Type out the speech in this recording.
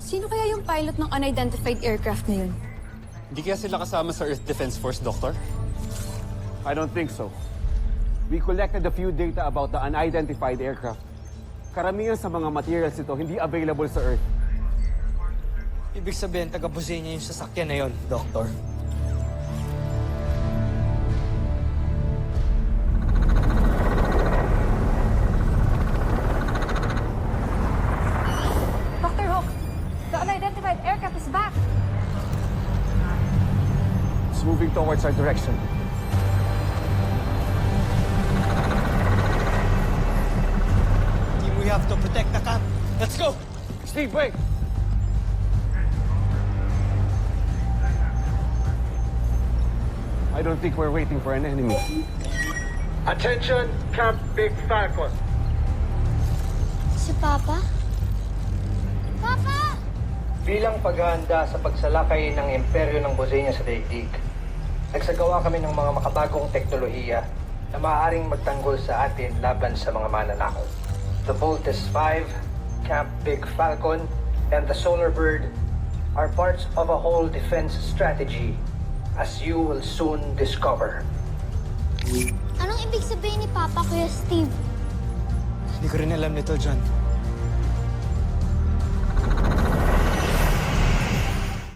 Sino kaya yung pilot ng unidentified aircraft na yun? Hindi kaya sila kasama sa Earth Defense Force, Doctor? I don't think so. We collected a few data about the unidentified aircraft. Karamihan sa mga materials nito hindi available sa Earth. Ibig sabihin, taga-Bosnia yung sasakyan na yon, Doctor. Dr. Hook, the unidentified aircraft is back! It's moving towards our direction. Team, we have to protect the camp. Let's go! Steve, wait! I don't think we're waiting for an enemy. Attention, Camp Big Falcon. Si Papa? Papa! Bilang paghahanda sa pagsalakay ng imperyo ng Bosnia sa daigdig, nagsagawa kami ng mga makabagong teknolohiya na maaaring magtanggol sa atin laban sa mga mananakaw. The Voltes 5, Camp Big Falcon, and the Solar Bird are parts of a whole defense strategy, as you will soon discover. Anong ibig sabihin ni Papa, Kuya Steve? Hindi ko rin alam nito, John.